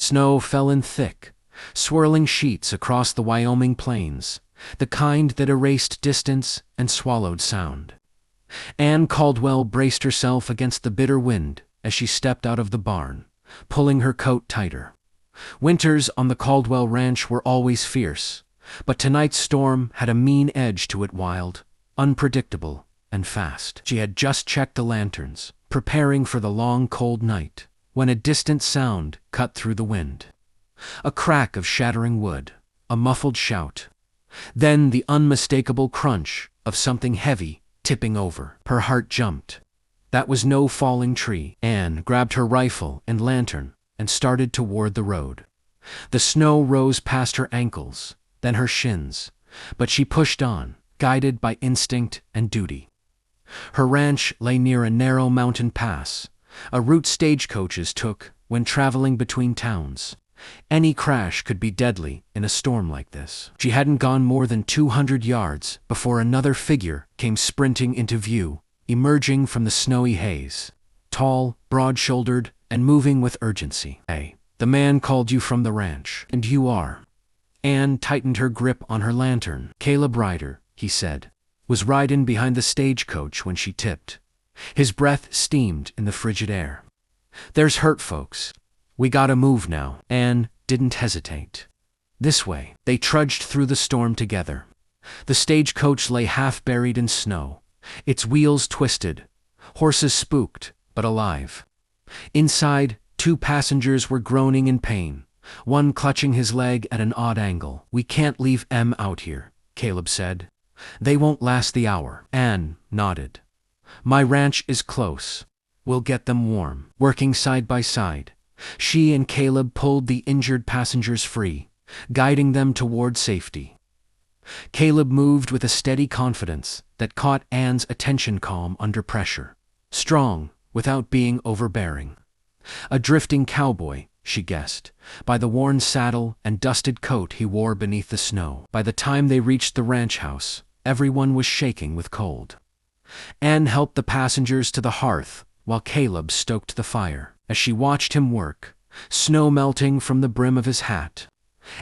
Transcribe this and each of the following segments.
Snow fell in thick, swirling sheets across the Wyoming plains, the kind that erased distance and swallowed sound. Anne Caldwell braced herself against the bitter wind as she stepped out of the barn, pulling her coat tighter. Winters on the Caldwell ranch were always fierce, but tonight's storm had a mean edge to it, wild, unpredictable, and fast. She had just checked the lanterns, preparing for the long, cold night, when a distant sound cut through the wind. A crack of shattering wood, a muffled shout, then the unmistakable crunch of something heavy tipping over. Her heart jumped. That was no falling tree. Anne grabbed her rifle and lantern and started toward the road. The snow rose past her ankles, then her shins, but she pushed on, guided by instinct and duty. Her ranch lay near a narrow mountain pass, a route stagecoaches took when traveling between towns. Any crash could be deadly in a storm like this. She hadn't gone more than 200 yards before another figure came sprinting into view, emerging from the snowy haze. Tall, broad-shouldered, and moving with urgency. "Hey, the man called you from the ranch, and you are." Anne tightened her grip on her lantern. "Caleb Ryder," he said, was riding behind the stagecoach when she tipped. His breath steamed in the frigid air. "There's hurt folks. We gotta move now." Anne didn't hesitate. "This way." They trudged through the storm together. The stagecoach lay half buried in snow, its wheels twisted, horses spooked but alive. Inside, 2 passengers were groaning in pain, one clutching his leg at an odd angle. "We can't leave them out here," Caleb said. "They won't last the hour." Anne nodded. "My ranch is close. We'll get them warm." Working side by side, she and Caleb pulled the injured passengers free, guiding them toward safety. Caleb moved with a steady confidence that caught Anne's attention, calm under pressure, strong without being overbearing. A drifting cowboy, she guessed, by the worn saddle and dusted coat he wore beneath the snow. By the time they reached the ranch house, everyone was shaking with cold. Anne helped the passengers to the hearth while Caleb stoked the fire. As she watched him work, snow melting from the brim of his hat,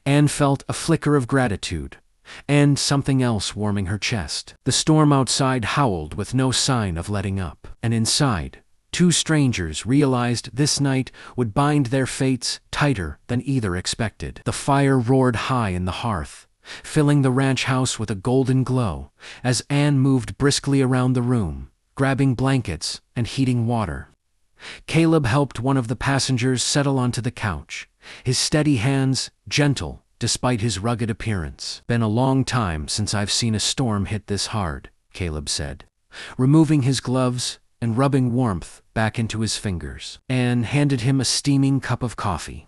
Anne felt a flicker of gratitude and something else warming her chest. The storm outside howled with no sign of letting up, and inside, 2 strangers realized this night would bind their fates tighter than either expected. The fire roared high in the hearth, filling the ranch house with a golden glow as Anne moved briskly around the room, grabbing blankets and heating water. Caleb helped one of the passengers settle onto the couch, his steady hands gentle despite his rugged appearance. "Been a long time since I've seen a storm hit this hard," Caleb said, removing his gloves and rubbing warmth back into his fingers. Anne handed him a steaming cup of coffee.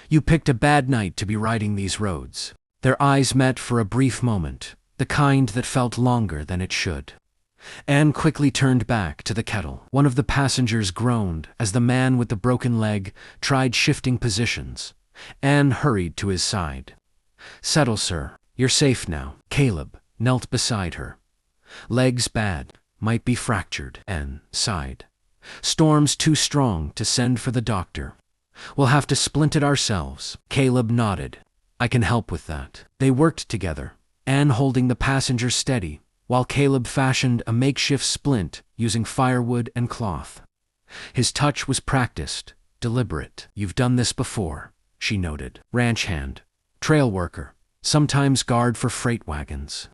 "You picked a bad night to be riding these roads." Their eyes met for a brief moment, the kind that felt longer than it should. Anne quickly turned back to the kettle. One of the passengers groaned as the man with the broken leg tried shifting positions. Anne hurried to his side. "Settle, sir. You're safe now." Caleb knelt beside her. "Legs bad. Might be fractured." Anne sighed. "Storm's too strong to send for the doctor. We'll have to splint it ourselves." Caleb nodded. "I can help with that." They worked together, Anne holding the passenger steady, while Caleb fashioned a makeshift splint using firewood and cloth. His touch was practiced, deliberate. "You've done this before," she noted. "Ranch hand, trail worker, sometimes guard for freight wagons."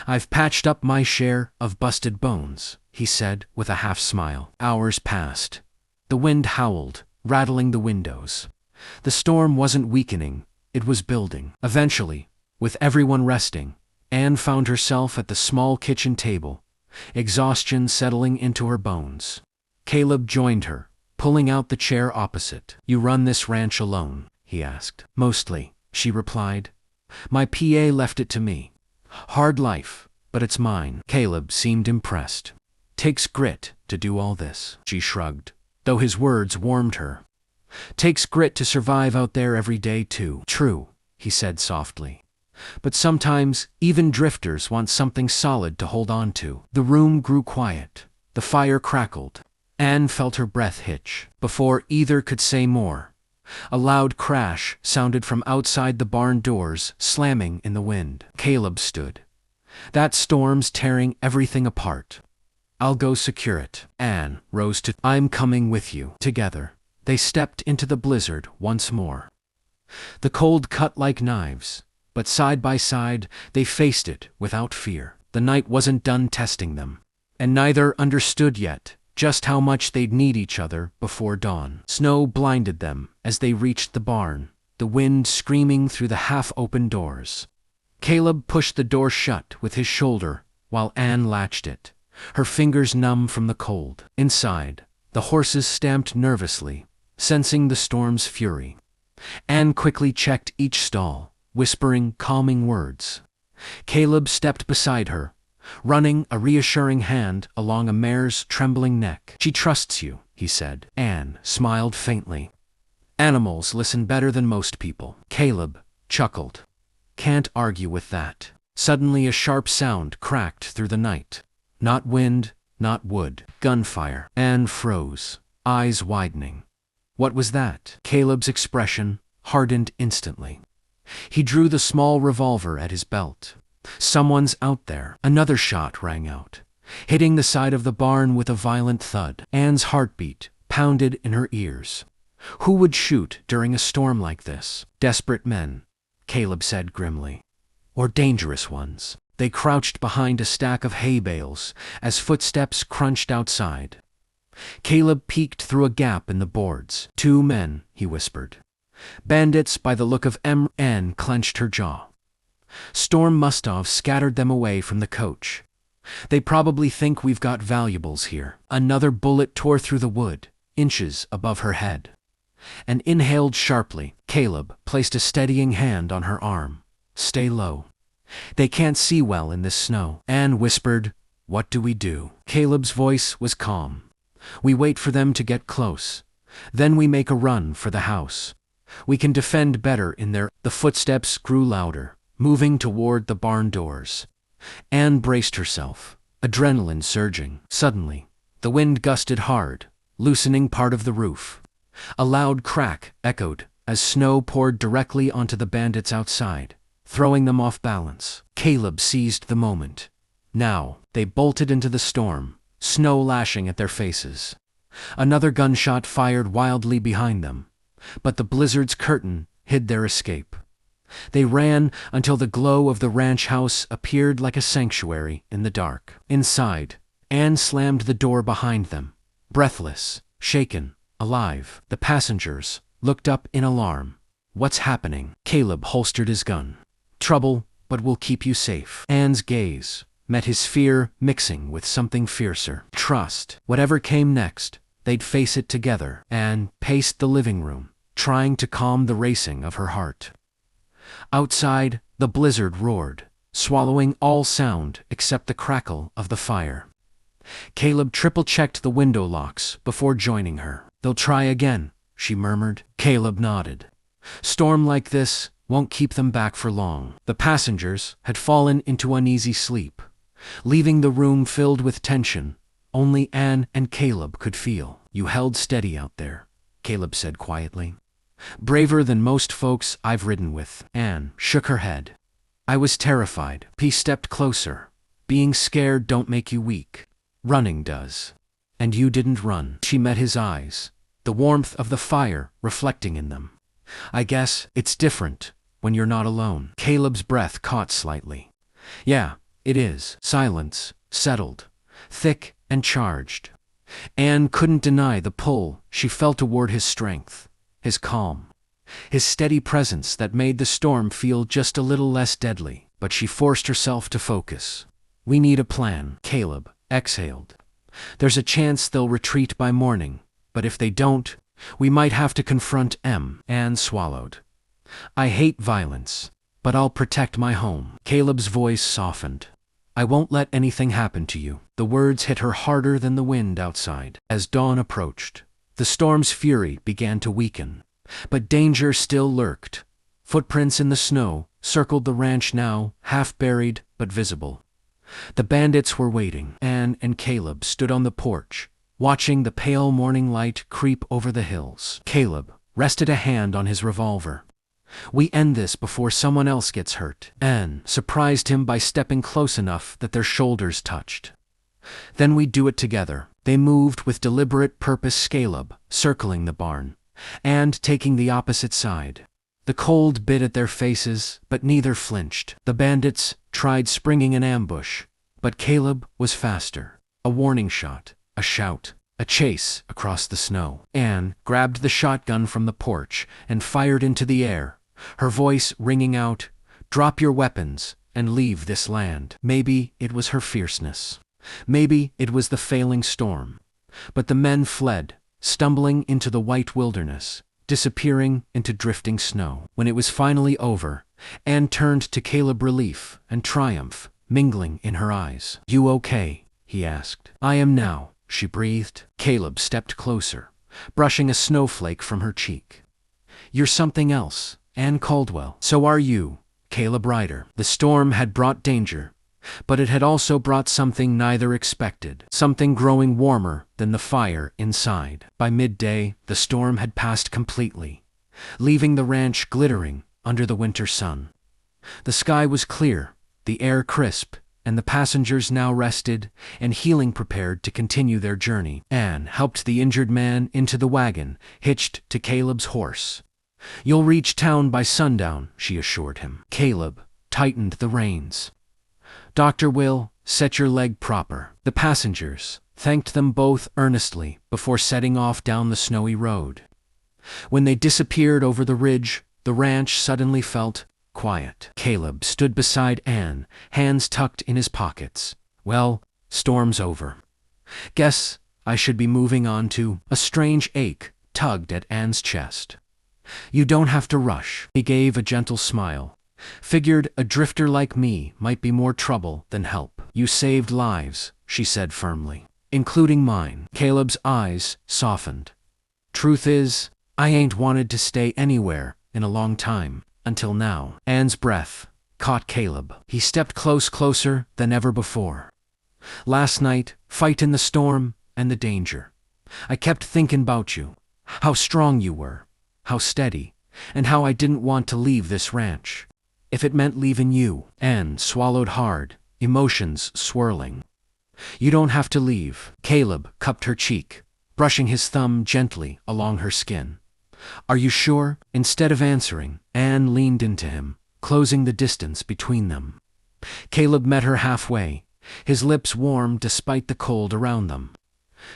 "I've patched up my share of busted bones," he said with a half-smile. Hours passed. The wind howled, rattling the windows. The storm wasn't weakening, it was building. Eventually, with everyone resting, Anne found herself at the small kitchen table, exhaustion settling into her bones. Caleb joined her, pulling out the chair opposite. "You run this ranch alone?" he asked. "Mostly," she replied. "My PA left it to me. Hard life, but it's mine." Caleb seemed impressed. "Takes grit to do all this." She shrugged, though his words warmed her. "Takes grit to survive out there every day too." "True," he said softly. "But sometimes even drifters want something solid to hold on to." The room grew quiet. The fire crackled. Anne felt her breath hitch. Before either could say more, A loud crash sounded from outside the barn doors, slamming in the wind. Caleb stood. That storm's tearing everything apart. I'll go secure it. Anne rose to, I'm coming with you. Together, they stepped into the blizzard once more. The cold cut like knives, but side by side, they faced it without fear. The night wasn't done testing them, and neither understood yet just how much they'd need each other before dawn. Snow blinded them as they reached the barn, the wind screaming through the half-open doors. Caleb pushed the door shut with his shoulder while Anne latched it, her fingers numb from the cold. Inside, the horses stamped nervously, sensing the storm's fury. Anne quickly checked each stall, whispering calming words. Caleb stepped beside her, running a reassuring hand along a mare's trembling neck. She trusts you, he said. Anne smiled faintly. Animals listen better than most people. Caleb chuckled. Can't argue with that. Suddenly a sharp sound cracked through the night. Not wind, not wood. Gunfire. Anne froze, eyes widening. What was that? Caleb's expression hardened instantly. He drew the small revolver at his belt. Someone's out there. Another shot rang out, hitting the side of the barn with a violent thud. Anne's heartbeat pounded in her ears. Who would shoot during a storm like this? Desperate men, Caleb said grimly. Or dangerous ones. They crouched behind a stack of hay bales as footsteps crunched outside. Caleb peeked through a gap in the boards. 2 men, he whispered. Bandits by the look of them. Anne clenched her jaw. Storm must have scattered them away from the coach. They probably think we've got valuables here. Another bullet tore through the wood, inches above her head. And inhaled sharply. Caleb placed a steadying hand on her arm. Stay low. They can't see well in this snow. Anne whispered, what do we do? Caleb's voice was calm. We wait for them to get close. Then we make a run for the house. We can defend better in there. The footsteps grew louder, moving toward the barn doors. Anne braced herself, adrenaline surging. Suddenly, the wind gusted hard, loosening part of the roof. A loud crack echoed as snow poured directly onto the bandits outside, throwing them off balance. Caleb seized the moment. Now, they bolted into the storm, snow lashing at their faces. Another gunshot fired wildly behind them, but the blizzard's curtain hid their escape. They ran until the glow of the ranch house appeared like a sanctuary in the dark. Inside, Anne slammed the door behind them, breathless, shaken, alive. The passengers looked up in alarm. What's happening? Caleb holstered his gun. Trouble, but we'll keep you safe. Anne's gaze met his fear mixing with something fiercer. Trust. Whatever came next, they'd face it together. Anne paced the living room, trying to calm the racing of her heart. Outside, the blizzard roared, swallowing all sound except the crackle of the fire. Caleb triple-checked the window locks before joining her. They'll try again, she murmured. Caleb nodded. Storm like this won't keep them back for long. The passengers had fallen into uneasy sleep, leaving the room filled with tension only Anne and Caleb could feel. You held steady out there, Caleb said quietly. Braver than most folks I've ridden with. Anne shook her head. I was terrified. He stepped closer. Being scared don't make you weak. Running does. And you didn't run. She met his eyes, the warmth of the fire reflecting in them. I guess it's different when you're not alone. Caleb's breath caught slightly. Yeah, it is. Silence settled, thick and charged. Anne couldn't deny the pull she felt toward his strength, his calm, his steady presence that made the storm feel just a little less deadly. But she forced herself to focus. We need a plan. Caleb exhaled. There's a chance they'll retreat by morning, but if they don't, we might have to confront them. Anne swallowed. I hate violence, but I'll protect my home. Caleb's voice softened. I won't let anything happen to you. The words hit her harder than the wind outside. As dawn approached, the storm's fury began to weaken, but danger still lurked. Footprints in the snow circled the ranch now, half buried but visible. The bandits were waiting. Anne and Caleb stood on the porch, watching the pale morning light creep over the hills. Caleb rested a hand on his revolver. We end this before someone else gets hurt. Anne surprised him by stepping close enough that their shoulders touched. Then we do it together. They moved with deliberate purpose, Caleb circling the barn, and taking the opposite side. The cold bit at their faces, but neither flinched. The bandits tried springing an ambush, but Caleb was faster. A warning shot, a shout, a chase across the snow. Anne grabbed the shotgun from the porch and fired into the air, her voice ringing out, "Drop your weapons and leave this land." Maybe it was her fierceness. Maybe it was the failing storm. But the men fled, stumbling into the white wilderness, disappearing into drifting snow. When it was finally over, Anne turned to Caleb, relief and triumph mingling in her eyes. "You okay?" he asked. "I am now," she breathed. Caleb stepped closer, brushing a snowflake from her cheek. "You're something else, Anne Caldwell." "So are you, Caleb Ryder." The storm had brought danger, but it had also brought something neither expected, something growing warmer than the fire inside. By midday, the storm had passed completely, leaving the ranch glittering under the winter sun. The sky was clear, the air crisp, and the passengers now rested and healing, prepared to continue their journey. Anne helped the injured man into the wagon, hitched to Caleb's horse. "You'll reach town by sundown," she assured him. Caleb tightened the reins. "Doctor will set your leg proper." The passengers thanked them both earnestly before setting off down the snowy road. When they disappeared over the ridge, the ranch suddenly felt quiet. Caleb stood beside Anne, hands tucked in his pockets. "Well, storm's over. Guess I should be moving on to—" A strange ache tugged at Anne's chest. "You don't have to rush." He gave a gentle smile. "Figured a drifter like me might be more trouble than help." "You saved lives," she said firmly, "including mine." Caleb's eyes softened. "Truth is, I ain't wanted to stay anywhere in a long time, until now." Anne's breath caught Caleb. He stepped closer than ever before. "Last night, fight in the storm and the danger. I kept thinking about you, how strong you were, how steady, and how I didn't want to leave this ranch, if it meant leaving you." Anne swallowed hard, emotions swirling. "You don't have to leave." Caleb cupped her cheek, brushing his thumb gently along her skin. "Are you sure?" Instead of answering, Anne leaned into him, closing the distance between them. Caleb met her halfway, his lips warm despite the cold around them.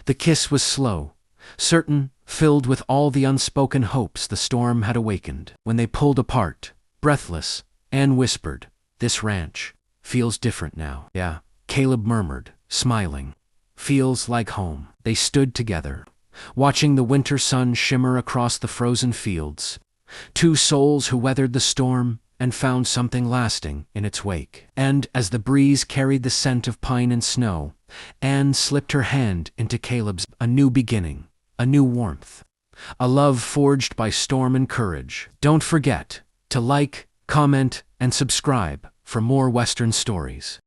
The kiss was slow, certain, filled with all the unspoken hopes the storm had awakened. When they pulled apart, breathless, Anne whispered, "This ranch feels different now." "Yeah," Caleb murmured, smiling. "Feels like home." They stood together, watching the winter sun shimmer across the frozen fields. Two souls who weathered the storm and found something lasting in its wake. And as the breeze carried the scent of pine and snow, Anne slipped her hand into Caleb's. A new beginning, a new warmth, a love forged by storm and courage. Don't forget to like, comment, and subscribe for more Western stories.